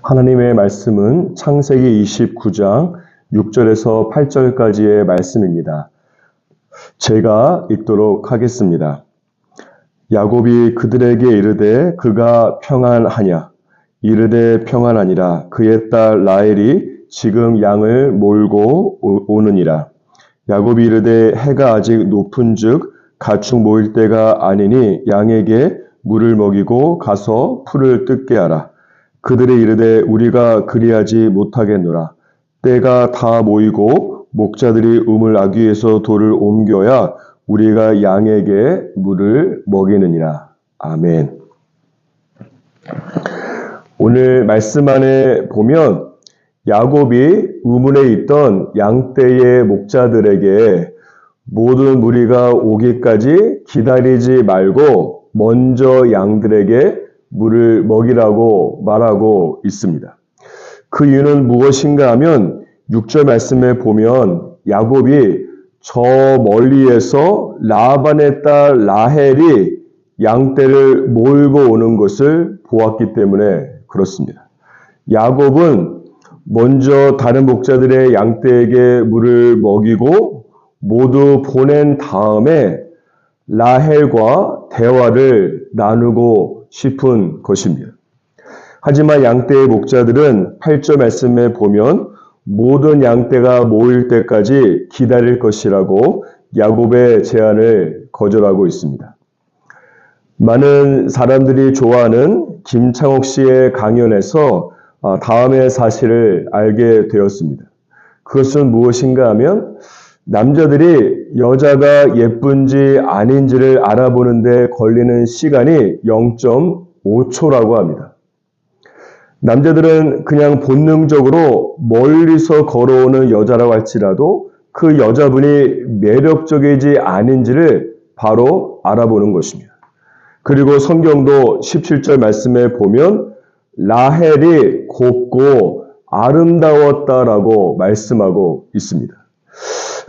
하나님의 말씀은 창세기 29장 6절에서 8절까지의 말씀입니다. 제가 읽도록 하겠습니다. 야곱이 그들에게 이르되 그가 평안하냐? 이르되 평안하니라. 그의 딸 라헬이 지금 양을 몰고 오느니라. 야곱이 이르되 해가 아직 높은즉 가축 모일 때가 아니니 양에게 물을 먹이고 가서 풀을 뜯게 하라. 그들이 이르되 우리가 그리하지 못하겠노라. 때가 다 모이고 목자들이 우물 아귀에서 돌을 옮겨야 우리가 양에게 물을 먹이느니라. 아멘. 오늘 말씀 안에 보면 야곱이 우물에 있던 양떼의 목자들에게 모든 무리가 오기까지 기다리지 말고 먼저 양들에게 물을 먹이라고 말하고 있습니다. 그 이유는 무엇인가 하면 6절 말씀에 보면 야곱이 저 멀리에서 라반의 딸 라헬이 양떼를 몰고 오는 것을 보았기 때문에 그렇습니다. 야곱은 먼저 다른 목자들의 양떼에게 물을 먹이고 모두 보낸 다음에 라헬과 대화를 나누고 싶은 것입니다. 하지만 양떼의 목자들은 8절 말씀에 보면 모든 양떼가 모일 때까지 기다릴 것이라고 야곱의 제안을 거절하고 있습니다. 많은 사람들이 좋아하는 김창옥 씨의 강연에서 다음의 사실을 알게 되었습니다. 그것은 무엇인가 하면 남자들이 여자가 예쁜지 아닌지를 알아보는 데 걸리는 시간이 0.5초라고 합니다. 남자들은 그냥 본능적으로 멀리서 걸어오는 여자라고 할지라도 그 여자분이 매력적이지 아닌지를 바로 알아보는 것입니다. 그리고 성경도 17절 말씀에 보면 라헬이 곱고 아름다웠다라고 말씀하고 있습니다.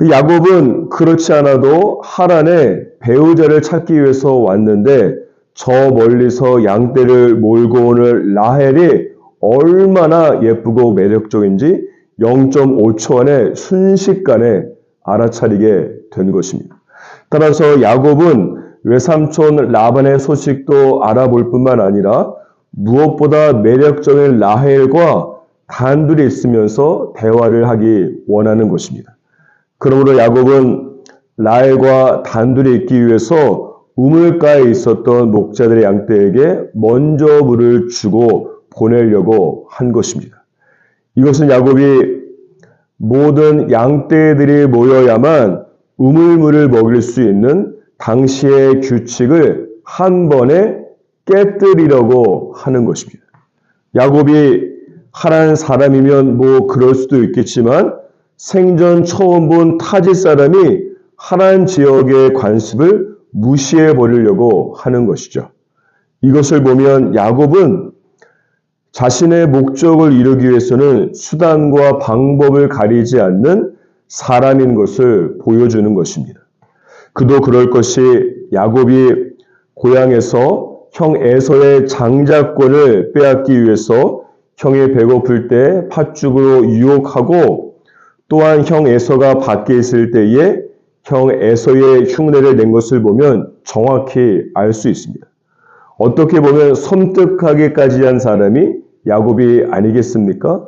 야곱은 그렇지 않아도 하란에 배우자를 찾기 위해서 왔는데 저 멀리서 양떼를 몰고 오는 라헬이 얼마나 예쁘고 매력적인지 0.5초 안에 순식간에 알아차리게 된 것입니다. 따라서 야곱은 외삼촌 라반의 소식도 알아볼 뿐만 아니라 무엇보다 매력적인 라헬과 단둘이 있으면서 대화를 하기 원하는 것입니다. 그러므로 야곱은 라헬과 단둘이 있기 위해서 우물가에 있었던 목자들의 양떼에게 먼저 물을 주고 보내려고 한 것입니다. 이것은 야곱이 모든 양떼들이 모여야만 우물물을 먹일 수 있는 당시의 규칙을 한 번에 깨뜨리려고 하는 것입니다. 야곱이 하란 사람이면 뭐 그럴 수도 있겠지만 생전 처음 본 타지 사람이 하란 지역의 관습을 무시해 버리려고 하는 것이죠. 이것을 보면 야곱은 자신의 목적을 이루기 위해서는 수단과 방법을 가리지 않는 사람인 것을 보여주는 것입니다. 그도 그럴 것이 야곱이 고향에서 형 에서의 장자권을 빼앗기 위해서 형이 배고플 때 팥죽으로 유혹하고 또한 형 에서가 밖에 있을 때에 형 에서의 흉내를 낸 것을 보면 정확히 알 수 있습니다. 어떻게 보면 섬뜩하게까지 한 사람이 야곱이 아니겠습니까?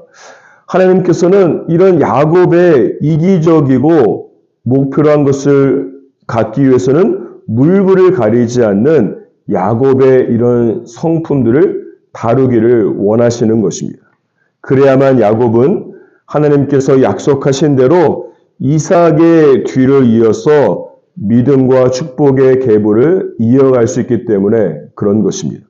하나님께서는 이런 야곱의 이기적이고 목표로 한 것을 갖기 위해서는 물불을 가리지 않는 야곱의 이런 성품들을 다루기를 원하시는 것입니다. 그래야만 야곱은 하나님께서 약속하신 대로 이삭의 뒤를 이어서 믿음과 축복의 계보를 이어갈 수 있기 때문에 그런 것입니다.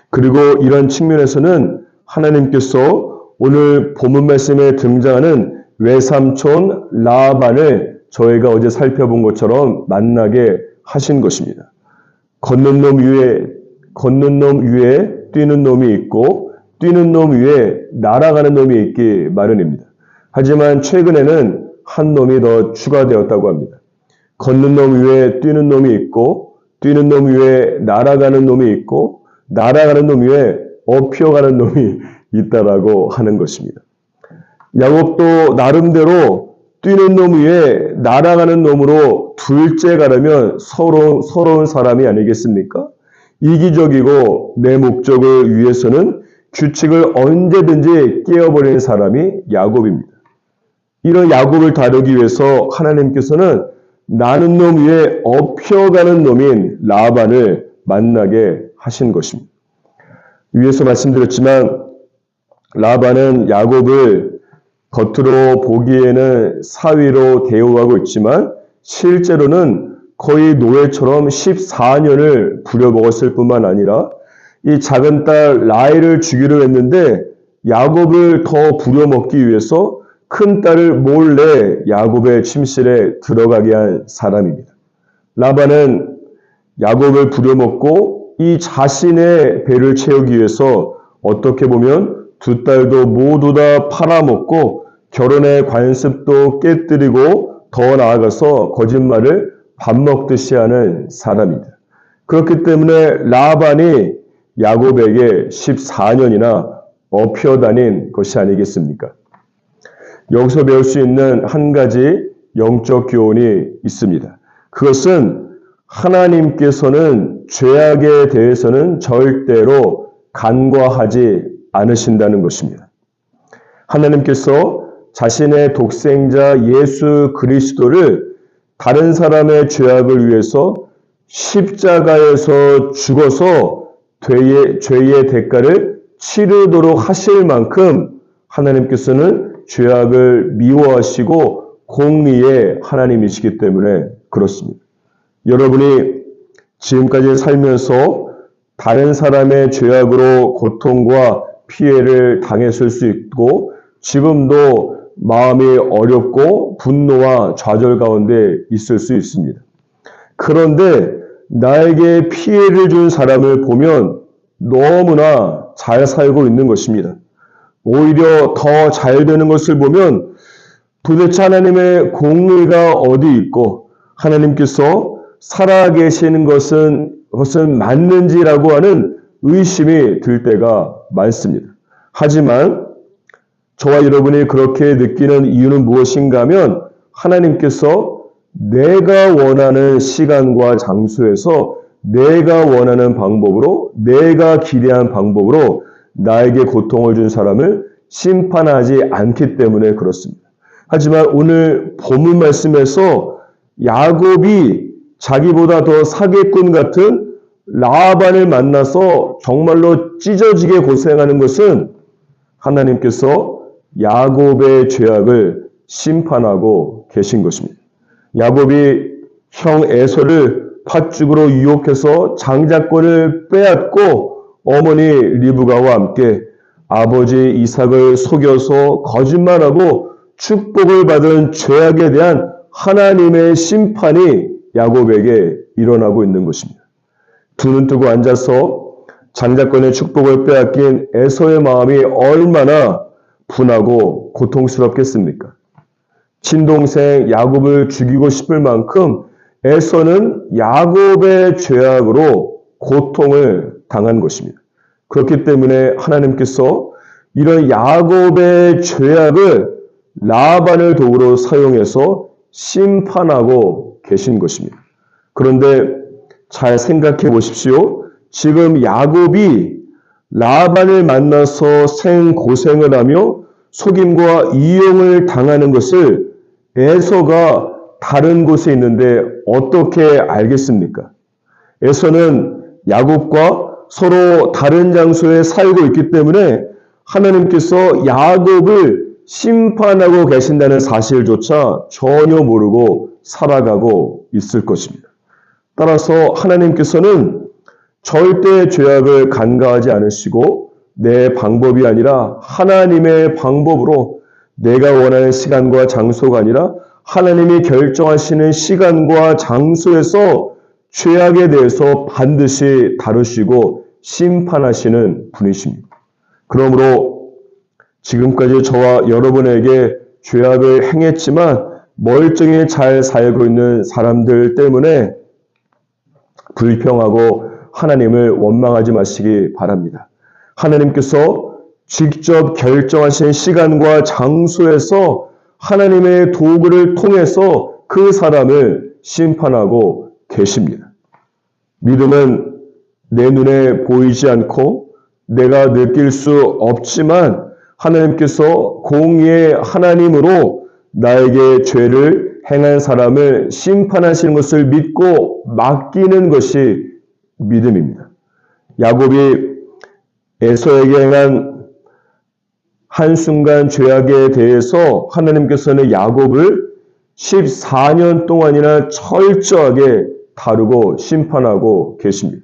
그리고 이런 측면에서는 하나님께서 오늘 본문 말씀에 등장하는 외삼촌 라반을 저희가 어제 살펴본 것처럼 만나게 하신 것입니다. 걷는 놈 위에 뛰는 놈이 있고 뛰는 놈 위에 날아가는 놈이 있기 마련입니다. 하지만 최근에는 한 놈이 더 추가되었다고 합니다. 걷는 놈 위에 뛰는 놈이 있고 뛰는 놈 위에 날아가는 놈이 있고 날아가는 놈 위에 업혀가는 놈이 있다라고 하는 것입니다. 야곱도 나름대로 뛰는 놈 위에 날아가는 놈으로 둘째 가려면 서러운 사람이 아니겠습니까? 이기적이고 내 목적을 위해서는 규칙을 언제든지 깨어버리는 사람이 야곱입니다. 이런 야곱을 다루기 위해서 하나님께서는 나는 놈 위에 업혀가는 놈인 라반을 만나게 하신 것입니다. 위에서 말씀드렸지만 라반은 야곱을 겉으로 보기에는 사위로 대우하고 있지만 실제로는 거의 노예처럼 14년을 부려먹었을 뿐만 아니라 이 작은 딸 라헬을 주기로 했는데 야곱을 더 부려먹기 위해서 큰 딸을 몰래 야곱의 침실에 들어가게 한 사람입니다. 라반은 야곱을 부려먹고 이 자신의 배를 채우기 위해서 어떻게 보면 두 딸도 모두 다 팔아먹고 결혼의 관습도 깨뜨리고 더 나아가서 거짓말을 밥 먹듯이 하는 사람입니다. 그렇기 때문에 라반이 야곱에게 14년이나 업혀 다닌 것이 아니겠습니까? 여기서 배울 수 있는 한 가지 영적 교훈이 있습니다. 그것은 하나님께서는 죄악에 대해서는 절대로 간과하지 않으신다는 것입니다. 하나님께서 자신의 독생자 예수 그리스도를 다른 사람의 죄악을 위해서 십자가에서 죽어서 죄의 대가를 치르도록 하실 만큼 하나님께서는 죄악을 미워하시고 공의의 하나님이시기 때문에 그렇습니다. 여러분이 지금까지 살면서 다른 사람의 죄악으로 고통과 피해를 당했을 수 있고 지금도 마음이 어렵고 분노와 좌절 가운데 있을 수 있습니다. 그런데 나에게 피해를 준 사람을 보면 너무나 잘 살고 있는 것입니다. 오히려 더 잘 되는 것을 보면 도대체 하나님의 공의가 어디 있고 하나님께서 살아계시는 것은 맞는지라고 하는 의심이 들 때가 많습니다. 하지만 저와 여러분이 그렇게 느끼는 이유는 무엇인가 하면 하나님께서 내가 원하는 시간과 장소에서 내가 원하는 방법으로 내가 기대한 방법으로 나에게 고통을 준 사람을 심판하지 않기 때문에 그렇습니다. 하지만 오늘 본문 말씀에서 야곱이 자기보다 더 사기꾼 같은 라반을 만나서 정말로 찢어지게 고생하는 것은 하나님께서 야곱의 죄악을 심판하고 계신 것입니다. 야곱이 형 에서를 팥죽으로 유혹해서 장자권을 빼앗고 어머니 리브가와 함께 아버지 이삭을 속여서 거짓말하고 축복을 받은 죄악에 대한 하나님의 심판이 야곱에게 일어나고 있는 것입니다. 두 눈 뜨고 앉아서 장자권의 축복을 빼앗긴 에서의 마음이 얼마나 분하고 고통스럽겠습니까? 친동생 야곱을 죽이고 싶을 만큼 에서는 야곱의 죄악으로 고통을 당한 것입니다. 그렇기 때문에 하나님께서 이런 야곱의 죄악을 라반을 도구로 사용해서 심판하고 계신 것입니다. 그런데 잘 생각해 보십시오. 지금 야곱이 라반을 만나서 생고생을 하며 속임과 이용을 당하는 것을 에서가 다른 곳에 있는데 어떻게 알겠습니까? 에서는 야곱과 서로 다른 장소에 살고 있기 때문에 하나님께서 야곱을 심판하고 계신다는 사실조차 전혀 모르고 살아가고 있을 것입니다. 따라서 하나님께서는 절대 죄악을 간과하지 않으시고 내 방법이 아니라 하나님의 방법으로 내가 원하는 시간과 장소가 아니라 하나님이 결정하시는 시간과 장소에서 죄악에 대해서 반드시 다루시고 심판하시는 분이십니다. 그러므로 지금까지 저와 여러분에게 죄악을 행했지만 멀쩡히 잘 살고 있는 사람들 때문에 불평하고 하나님을 원망하지 마시기 바랍니다. 하나님께서 직접 결정하신 시간과 장소에서 하나님의 도구를 통해서 그 사람을 심판하고 계십니다. 믿음은 내 눈에 보이지 않고 내가 느낄 수 없지만 하나님께서 공의의 하나님으로 나에게 죄를 행한 사람을 심판하시는 것을 믿고 맡기는 것이 믿음입니다. 야곱이 에서에게 행한 한순간 죄악에 대해서 하나님께서는 야곱을 14년 동안이나 철저하게 다루고 심판하고 계십니다.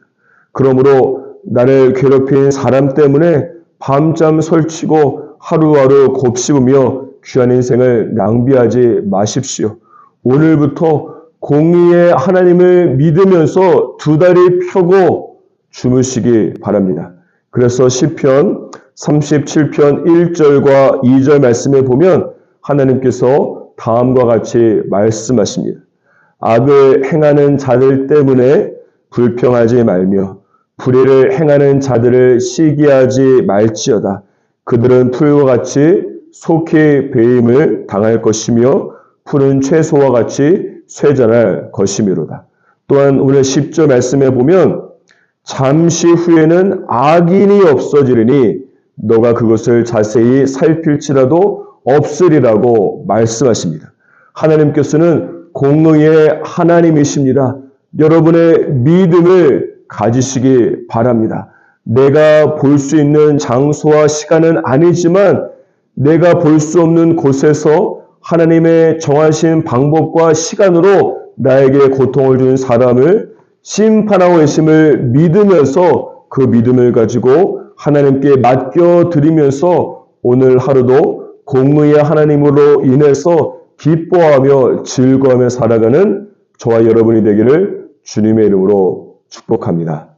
그러므로 나를 괴롭힌 사람 때문에 밤잠 설치고 하루하루 곱씹으며 귀한 인생을 낭비하지 마십시오. 오늘부터 공의의 하나님을 믿으면서 두 다리 펴고 주무시기 바랍니다. 그래서 시편 37편 1절과 2절 말씀에 보면 하나님께서 다음과 같이 말씀하십니다. 악을 행하는 자들 때문에 불평하지 말며 불의를 행하는 자들을 시기하지 말지어다. 그들은 풀과 같이 속히 배임을 당할 것이며 푸른 채소와 같이 쇠잔할 것이미로다. 또한 오늘 10절 말씀에 보면 잠시 후에는 악인이 없어지리니 너가 그것을 자세히 살필지라도 없으리라고 말씀하십니다. 하나님께서는 공의의 하나님이십니다. 여러분의 믿음을 가지시기 바랍니다. 내가 볼 수 있는 장소와 시간은 아니지만 내가 볼 수 없는 곳에서 하나님의 정하신 방법과 시간으로 나에게 고통을 준 사람을 심판하고 계심을 믿으면서 그 믿음을 가지고 하나님께 맡겨드리면서 오늘 하루도 공의의 하나님으로 인해서 기뻐하며 즐거워하며 살아가는 저와 여러분이 되기를 주님의 이름으로 축복합니다.